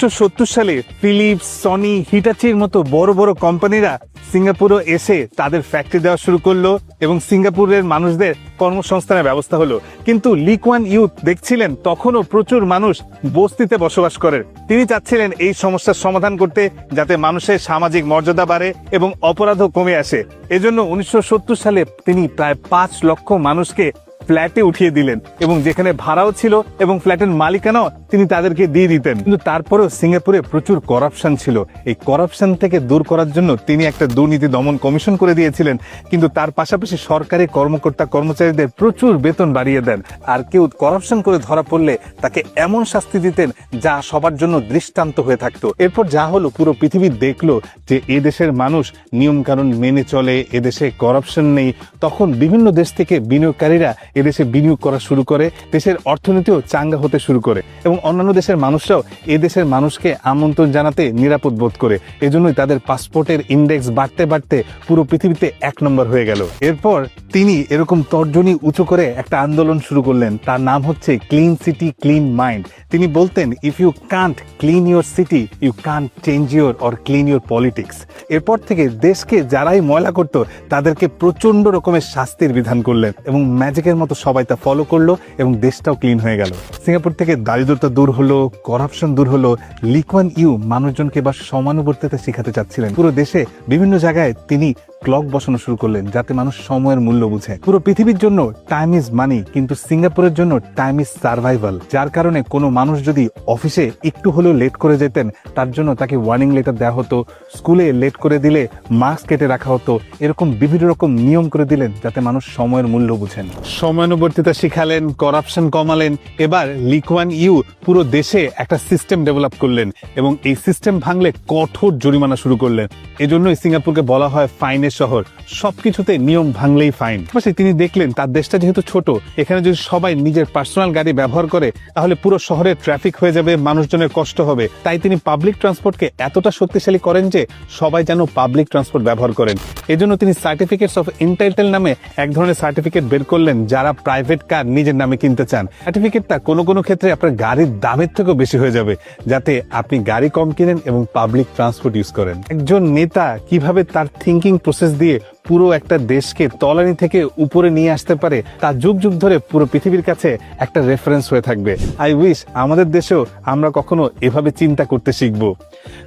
1970 সালে Philips, Sony, হিটাচির মতো বড় বড় কোম্পানিরা সিঙ্গাপুরে এসে তাদের ফ্যাক্টরি দেওয়া শুরু করলো এবং সিঙ্গাপুরের মানুষদের কর্মসংস্থানের ব্যবস্থা হলো। কিন্তু লি কুয়ান ইউ দেখছিলেন তখনও প্রচুর মানুষ বস্তিতে বসবাস করে। তিনি চাচ্ছিলেন এই সমস্যার সমাধান করতে, যাতে মানুষের সামাজিক মর্যাদা বাড়ে এবং অপরাধও কমে আসে। এজন্য 1970 সালে তিনি প্রায় 5 লক্ষ মানুষকে ফ্ল্যাটে উঠিয়ে দিলেন এবং যেখানে ভাড়াও ছিল এবং ফ্ল্যাটের মালিকানাও তিনি তাদেরকে দিয়ে দিতেন। কিন্তু তারপরেও সিঙ্গাপুরে প্রচুর করাপশন ছিল। এই করাপশন থেকে দূর করার জন্য তিনি একটা দুর্নীতি দমন কমিশন করে দিয়েছিলেন। কিন্তু তার পাশাপাশি সরকারি কর্মকর্তা কর্মচারীদের প্রচুর বেতন বাড়িয়ে দেন। আর কেউ করাপশন করে ধরা পড়লে তাকে এমন শাস্তি দিতেন যা সবার জন্য দৃষ্টান্ত হয়ে থাকতো। এরপর যা হলো, পুরো পৃথিবী দেখলো যে এদেশের মানুষ নিয়ম কানুন মেনে চলে, এদেশে করাপশন নেই। তখন বিভিন্ন দেশ থেকে বিনিয়োগকারীরা এদেশে বিনিয়োগ করা শুরু করে, দেশের অর্থনীতিও চাঙ্গা হতে শুরু করে এবং অন্যান্য দেশের মানুষরাও এদেশের মানুষকে আমন্ত্রণ জানাতে নিরাপদ বোধ করে। এজন্যই তাদের পাসপোর্টের ইন্ডেক্স বাড়তে বাড়তে পুরো পৃথিবীতে 1 নম্বর হয়ে গেল। এরপর তিনি এরকম তর্জনী উঁচু করে একটা আন্দোলন শুরু করলেন, তার নাম হচ্ছে ক্লিন সিটি ক্লিন মাইন্ড। তিনি বলতেন, if you can't clean your city, you can't change your or clean your politics. এরপর থেকে দেশকে যারাই ময়লা করত তাদেরকে প্রচন্ড রকমের শাস্তির বিধান করলেন এবং ম্যাজিকের মতো সবাই তা ফলো করলো এবং দেশটাও ক্লিন হয়ে গেল। সিঙ্গাপুর থেকে দারিদ্রতা দূর হলো, করাপশন দূর হলো। লি কুয়ান ইউ মানুষজনকে এবার সমানুবর্তিতা শেখাতে চাচ্ছিলেন। পুরো দেশে বিভিন্ন জায়গায় তিনি ক্লক বসানো শুরু করলেন যাতে মানুষ সময়ের মূল্য বুঝে। পুরো পৃথিবীর জন্য টাইম ইজ মানি, কিন্তু সিঙ্গাপুরের জন্য টাইম ইজ সার্ভাইভাল। যার কারণে কোনো মানুষ যদি অফিসে একটু হলেও লেট করে যেতেন, তার জন্য তাকে ওয়ার্নিং লেটার দেওয়া হতো। স্কুলে লেট করে দিলে মাস্ক কেটে রাখা হতো। এরকম বিভিন্ন রকম নিয়ম করে দিলেন যাতে মানুষ সময়ের মূল্য বুঝেন। সময়ানুবর্তিতা শিখালেন, করাপশন কমালেন। এবার লি কুয়ান ইউ পুরো দেশে একটা সিস্টেম ডেভেলপ করলেন এবং এই সিস্টেম ভাঙলে কঠোর জরিমানা শুরু করলেন। এজন্যই সিঙ্গাপুরকে বলা হয় ফাইনের শহর। সবকিছুতে নিয়ম ভাঙলেই ফাইন। তিনি দেখলেন তার দেশটা যেহেতু ছোট, এখানে যদি সবাই নিজের পার্সোনাল গাড়ি ব্যবহার করে তাহলে পুরো শহরে ট্রাফিক হয়ে যাবে, মানুষজনের কষ্ট হবে। তাই তিনি পাবলিক ট্রান্সপোর্টকে এতটা শক্তিশালী করেন যে সবাই যেন পাবলিক ট্রান্সপোর্ট ব্যবহার করেন। এজন্য তিনি সার্টিফিকেটস অফ এন্টাইটেল নামে এক ধরনের সার্টিফিকেট বের করলেন যারা প্রাইভেট কার নিজের নামে কিনতে চান। সার্টিফিকেটটা কোনো কোনো ক্ষেত্রে আপনার গাড়ির দামের থেকেও বেশি হয়ে যাবে, যাতে আপনি গাড়ি কম কিনেন এবং পাবলিক ট্রান্সপোর্ট ইউজ করেন। একজন নেতা কিভাবে তার থিঙ্কিং প্রসেস দিয়ে পুরো একটা দেশকে তলানি থেকে উপরে নিয়ে আসতে পারে, তা যুগ যুগ ধরে পুরো পৃথিবীর কাছে একটা রেফারেন্স হয়ে থাকবে। আই উইশ আমাদের দেশেও আমরা কখনো এভাবে চিন্তা করতে শিখবো।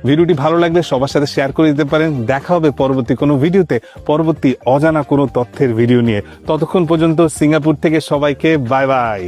ভিডিওটি ভালো লাগলে সবার সাথে শেয়ার করে দিতে পারেন। দেখা হবে পরবর্তী কোনো ভিডিওতে, পরবর্তী অজানা কোনো তথ্যের ভিডিও নিয়ে। ততক্ষণ পর্যন্ত সিঙ্গাপুর থেকে সবাইকে বাই বাই।